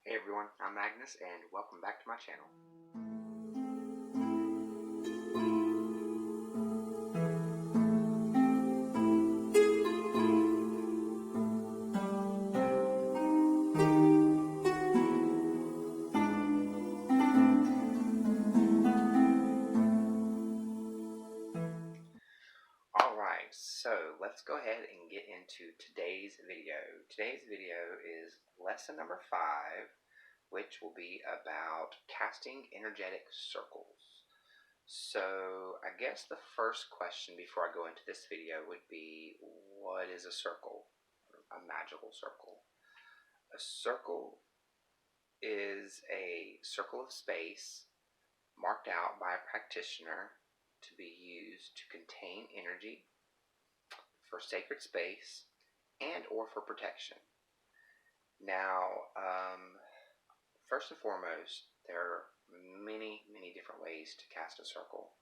Hey everyone, I'm Magnus and welcome back to my channel. Alright, so let's go ahead and get into today's video. Today's video is lesson number 5, which will be about casting energetic circles. So I guess the first question before I go into this video would be, what is a circle? A magical circle. A circle is a circle of space marked out by a practitioner to be used to contain energy, for sacred space, and or for protection. Now, first and foremost, there are many different ways to cast a circle.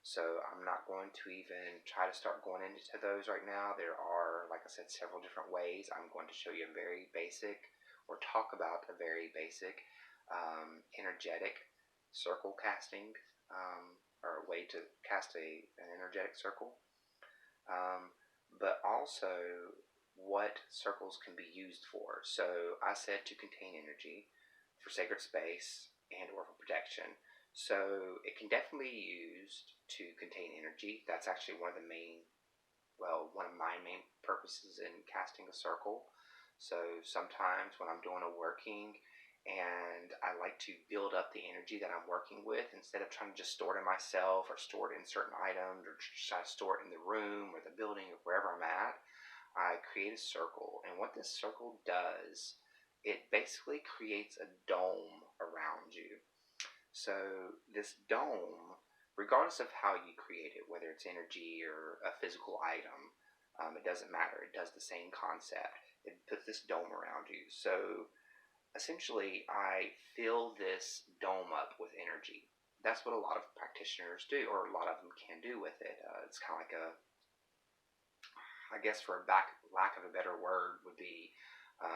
So I'm not going to even try to start going into those right now. There are, like I said, several different ways. I'm going to show you a very basic, or talk about a very basic energetic circle casting, or a way to cast an energetic circle, but also what circles can be used for. So I said to contain energy, for sacred space, and or for protection. So it can definitely be used to contain energy. That's actually one of my main purposes in casting a circle. So sometimes when I'm doing a working and I like to build up the energy that I'm working with, instead of trying to just store it in myself or store it in certain items or try to store it in the room or the building or wherever I'm at, I create a circle. And what this circle does, it basically creates a dome around you. So this dome, regardless of how you create it, whether it's energy or a physical item, it doesn't matter. It does the same concept. It puts this dome around you. So essentially, I fill this dome up with energy. That's what a lot of practitioners do, or a lot of them can do with it. It's kind of like I guess for lack of a better word, would be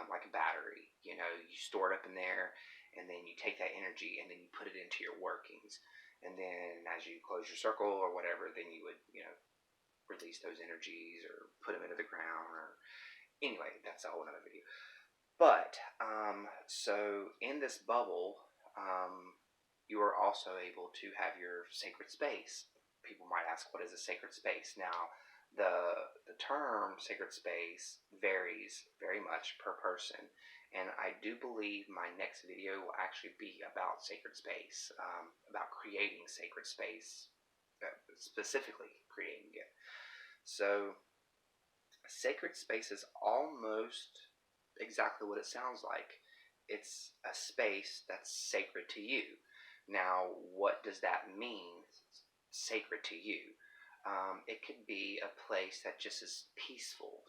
like a battery. You know, you store it up in there, and then you take that energy and then you put it into your workings. And then as you close your circle or whatever, then you would, release those energies or put them into the ground. Or anyway, that's a whole other video. But so in this bubble, you are also able to have your sacred space. People might ask, what is a sacred space? Now, the term sacred space varies very much per person, and I do believe my next video will actually be about sacred space, about creating sacred space, specifically creating it. So sacred space is almost exactly what it sounds like. It's a space that's sacred to you. Now, what does that mean, sacred to you? It could be a place that just is peaceful.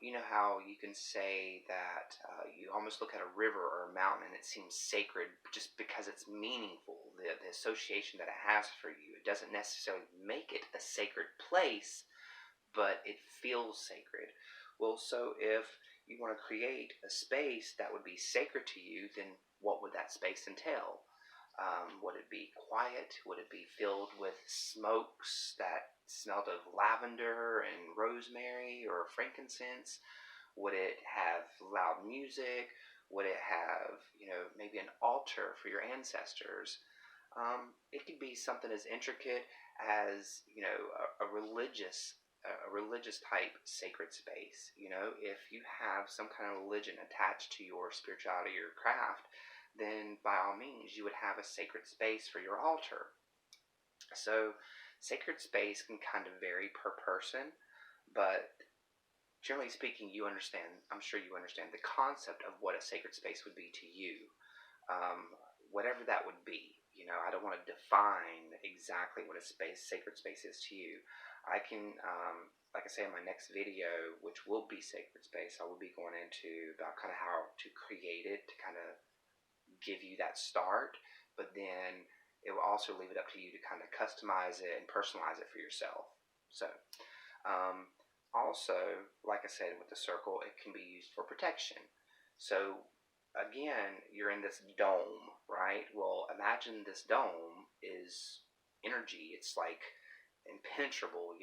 You know how you can say that you almost look at a river or a mountain and it seems sacred just because it's meaningful, the association that it has for you. It doesn't necessarily make it a sacred place, but it feels sacred. Well, so if you want to create a space that would be sacred to you, then what would that space entail? Would it be quiet? Would it be filled with smokes that smelled of lavender and rosemary or frankincense? Would it have loud music? Would it have, maybe an altar for your ancestors? It could be something as intricate as, a religious type sacred space. If you have some kind of religion attached to your spirituality or craft, then by all means you would have a sacred space for your altar. So sacred space can kind of vary per person, but generally speaking, I'm sure you understand the concept of what a sacred space would be to you, whatever that would be. I don't want to define exactly what a sacred space is to you. I can, like I say in my next video, which will be sacred space, I will be going into about kind of how to create it, to kind of give you that start, but then it will also leave it up to you to kind of customize it and personalize it for yourself. So also, like I said with the circle, it can be used for protection. So again, you're in this dome, right? Well, imagine this dome is energy. It's like impenetrable,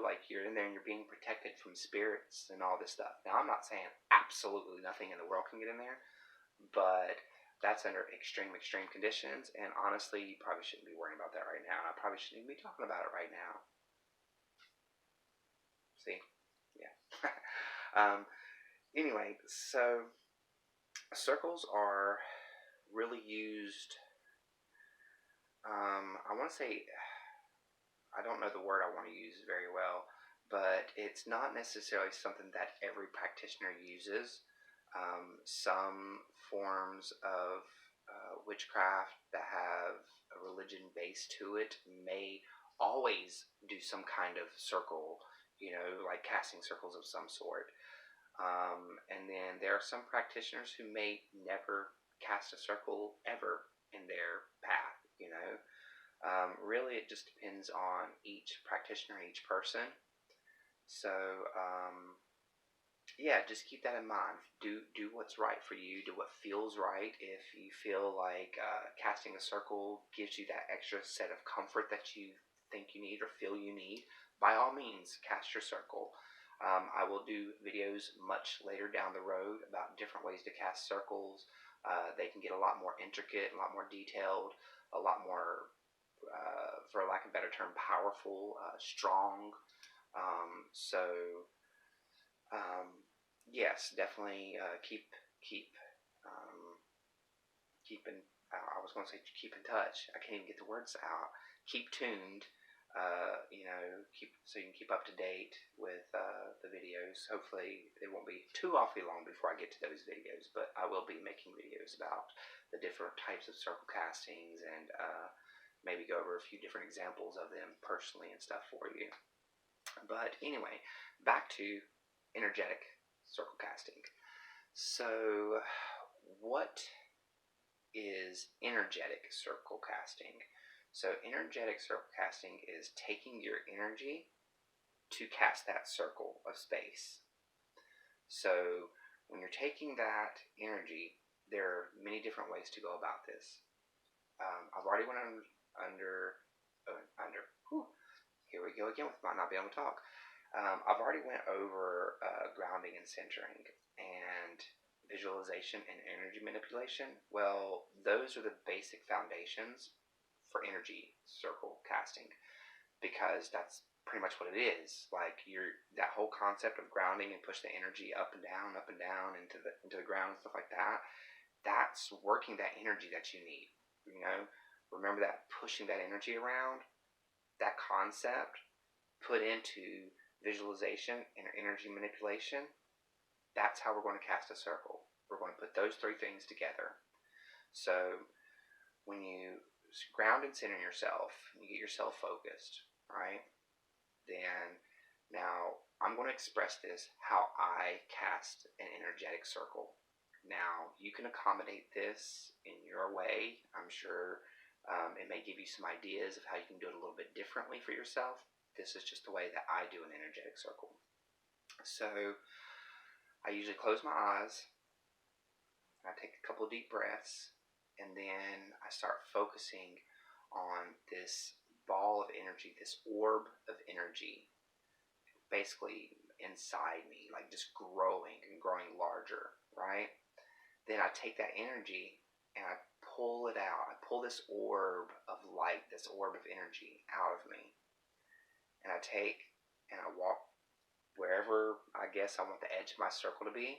like you're in there and you're being protected from spirits and all this stuff. Now, I'm not saying absolutely nothing in the world can get in there, but that's under extreme conditions. And honestly, you probably shouldn't be worrying about that right now. I probably shouldn't even be talking about it right now. See? Yeah. Anyway, so circles are really used. I want to say, I don't know the word I want to use very well, but it's not necessarily something that every practitioner uses. Some forms of witchcraft that have a religion base to it may always do some kind of circle, like casting circles of some sort. And then there are some practitioners who may never cast a circle ever in their path. Really, it just depends on each practitioner, each person. So, yeah, just keep that in mind. Do what's right for you. Do what feels right. If you feel like casting a circle gives you that extra set of comfort that you think you need or feel you need, by all means, cast your circle. I will do videos much later down the road about different ways to cast circles. They can get a lot more intricate, a lot more detailed, a lot more, for lack of a better term, powerful, strong. So yes, definitely um, keep in. I was going to say keep in touch. I can't even get the words out. Keep tuned. Keep so you can keep up to date with the videos. Hopefully, it won't be too awfully long before I get to those videos, but I will be making videos about the different types of circle castings and maybe go over a few different examples of them personally and stuff for you. But anyway, back to energetic circle casting. So, what is energetic circle casting? So, energetic circle casting is taking your energy to cast that circle of space. So, when you're taking that energy, there are many different ways to go about this. I've already went under. Whew, here we go again with not being able to talk. I've already went over grounding and centering and visualization and energy manipulation. Well, those are the basic foundations for energy circle casting, because that's pretty much what it is. Like that whole concept of grounding and push the energy up and down into the ground and stuff like that. That's working that energy that you need. Remember that pushing that energy around. That concept put into visualization and energy manipulation, that's how we're going to cast a circle. We're going to put those three things together. So when you ground and center yourself, you get yourself focused, right? Then now I'm going to express this how I cast an energetic circle. Now you can accommodate this in your way. I'm sure it may give you some ideas of how you can do it a little bit differently for yourself. This is just the way that I do an energetic circle. So I usually close my eyes, I take a couple of deep breaths, and then I start focusing on this ball of energy, this orb of energy, basically inside me, like just growing and growing larger, right? Then I take that energy and I pull it out. I pull this orb of light, this orb of energy out of me. And I take and I walk wherever I guess I want the edge of my circle to be.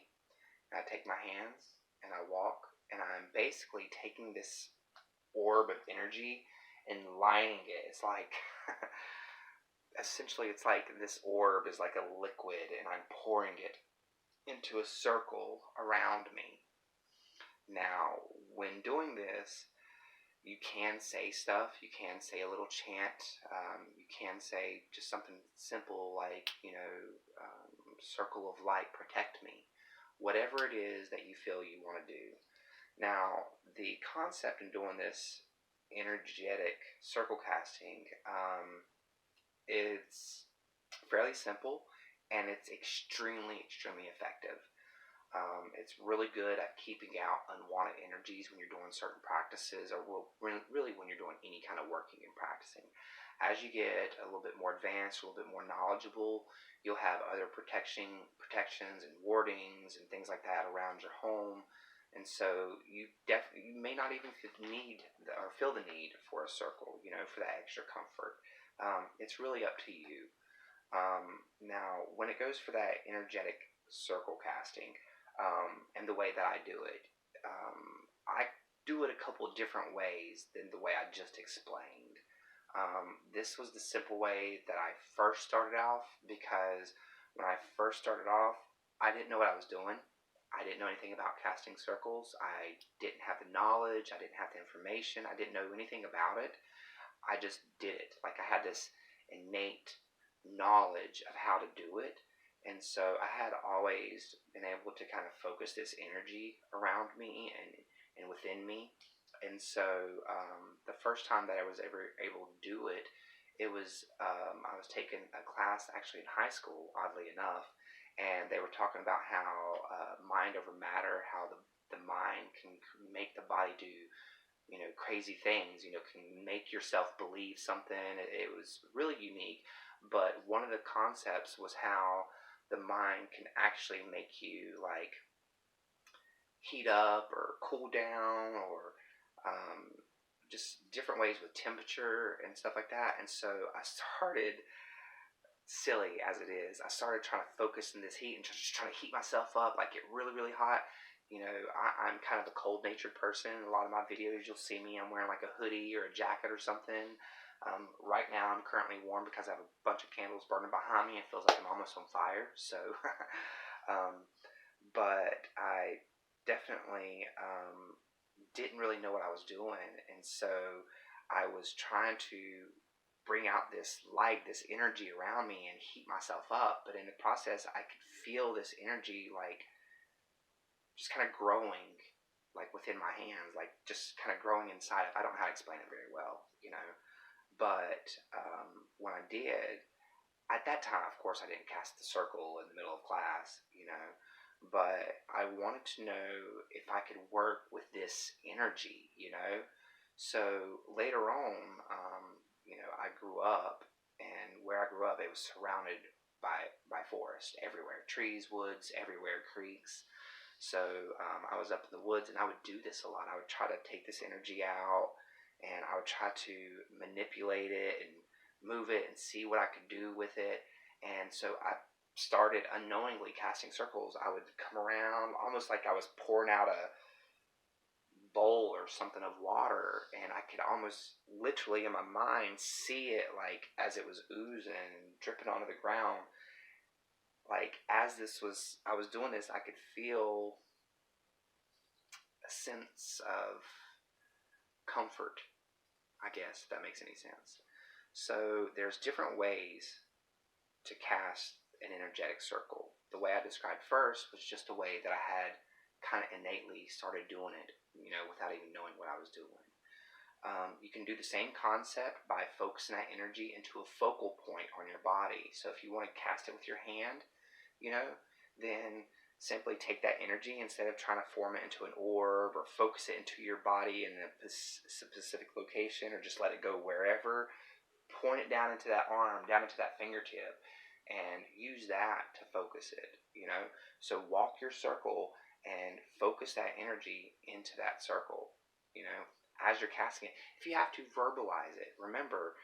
And I take my hands and I walk, and I'm basically taking this orb of energy and lining it. It's like essentially it's like this orb is like a liquid, and I'm pouring it into a circle around me. Now, when doing this, you can say stuff. You can say a little chant. You can say just something simple like, circle of light, protect me. Whatever it is that you feel you want to do. Now, the concept in doing this energetic circle casting, it's fairly simple, and it's extremely effective. It's really good at keeping out unwanted energies when you're doing certain practices, or really when you're doing any kind of working and practicing. As you get a little bit more advanced, a little bit more knowledgeable, you'll have other protections and wardings and things like that around your home. And so you may not even feel the need for a circle, for that extra comfort. It's really up to you. Now, when it goes for that energetic circle casting, and the way that I do it, I do it a couple of different ways than the way I just explained. This was the simple way that I first started off, because when I first started off, I didn't know what I was doing. I didn't know anything about casting circles. I didn't have the knowledge. I didn't have the information. I didn't know anything about it. I just did it. Like, I had this innate knowledge of how to do it. And so I had always been able to kind of focus this energy around me and within me. And so the first time that I was ever able to do it, it was I was taking a class actually in high school, oddly enough, and they were talking about how mind over matter, how the mind can make the body do crazy things, can make yourself believe something. It was really unique. But one of the concepts was how the mind can actually make you like heat up or cool down, or just different ways with temperature and stuff like that. And so I started, silly as it is, I started trying to focus in this heat and just trying to heat myself up, like get really, really hot. I'm kind of a cold-natured person. A lot of my videos, you'll see me, I'm wearing like a hoodie or a jacket or something. Right now, I'm currently warm because I have a bunch of candles burning behind me. It feels like I'm almost on fire. So, but I definitely didn't really know what I was doing. And so I was trying to bring out this light, this energy around me and heat myself up. But in the process, I could feel this energy like just kind of growing, like within my hands, like just kind of growing inside. I don't know how to explain it very well, but when I did, at that time, of course, I didn't cast the circle in the middle of class, but I wanted to know if I could work with this energy. So later on, I grew up, and where I grew up, it was surrounded by forest everywhere, trees, woods, everywhere, creeks. So I was up in the woods, and I would do this a lot. I would try to take this energy out, and I would try to manipulate it and move it and see what I could do with it. And so I started unknowingly casting circles. I would come around almost like I was pouring out a bowl or something of water, and I could almost literally in my mind see it, like as it was oozing and dripping onto the ground. Like as I was doing this, I could feel a sense of comfort, I guess, if that makes any sense. So there's different ways to cast an energetic circle. The way I described first was just a way that I had kind of innately started doing it, without even knowing what I was doing. You can do the same concept by focusing that energy into a focal point on your body. So if you want to cast it with your hand, then simply take that energy, instead of trying to form it into an orb or focus it into your body in a specific location, or just let it go wherever, point it down into that arm, down into that fingertip, and use that to focus it. So walk your circle and focus that energy into that circle, as you're casting it. If you have to, verbalize it. Remember,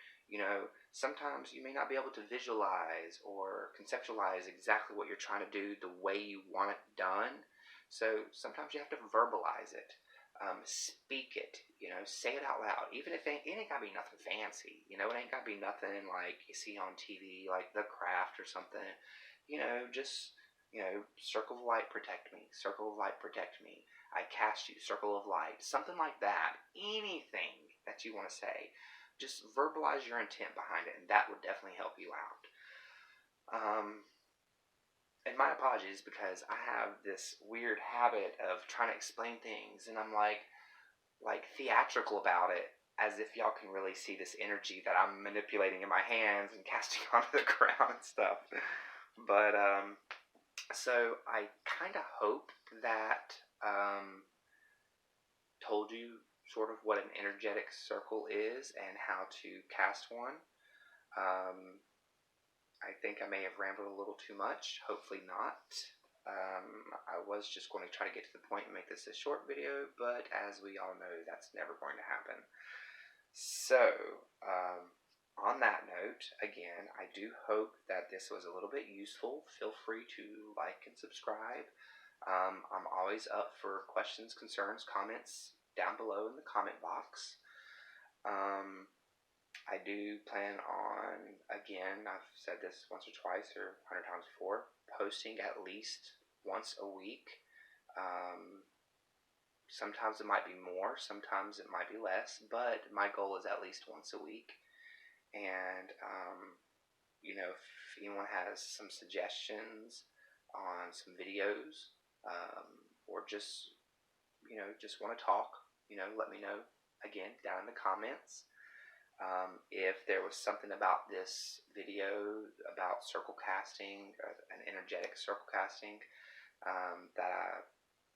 sometimes you may not be able to visualize or conceptualize exactly what you're trying to do the way you want it done. So sometimes you have to verbalize it. Speak it, say it out loud. Even if it ain't gotta be nothing fancy, it ain't gotta be nothing like you see on TV, like The Craft or something. Just, circle of light, protect me. Circle of light, protect me. I cast you, circle of light. Something like that. Anything that you want to say. Just verbalize your intent behind it, and that would definitely help you out. And my apologies, because I have this weird habit of trying to explain things, and I'm like theatrical about it, as if y'all can really see this energy that I'm manipulating in my hands and casting onto the ground and stuff. But So I kind of hope that told you sort of what an energetic circle is and how to cast one. Um, I think I may have rambled a little too much. Hopefully not. I was just going to try to get to the point and make this a short video, but as we all know, that's never going to happen. So, on that note, again, I do hope that this was a little bit useful. Feel free to like and subscribe. I'm always up for questions, concerns, comments down below in the comment box. I do plan on, again, I've said this once or twice or 100 times before, posting at least once a week. Sometimes it might be more, sometimes it might be less, but my goal is at least once a week. And, if anyone has some suggestions on some videos, or just want to talk, let me know again down in the comments. If there was something about this video about circle casting, an energetic circle casting, that I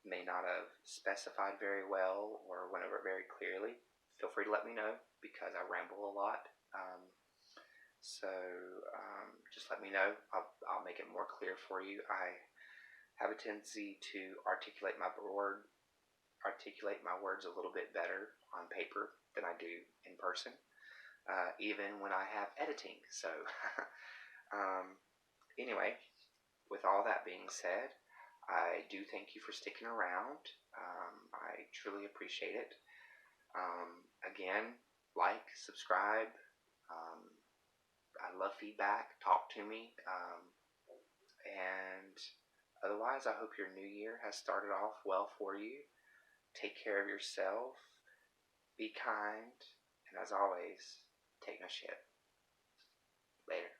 may not have specified very well or went over it very clearly, feel free to let me know because I ramble a lot. Just let me know. I'll make it more clear for you. I have a tendency to articulate my words a little bit better on paper than I do in person, even when I have editing. So anyway, with all that being said, I do thank you for sticking around. I truly appreciate it. Again, like, subscribe. I love feedback. Talk to me. And otherwise, I hope your new year has started off well for you. Take care of yourself. Be kind. And as always, take no shit. Later.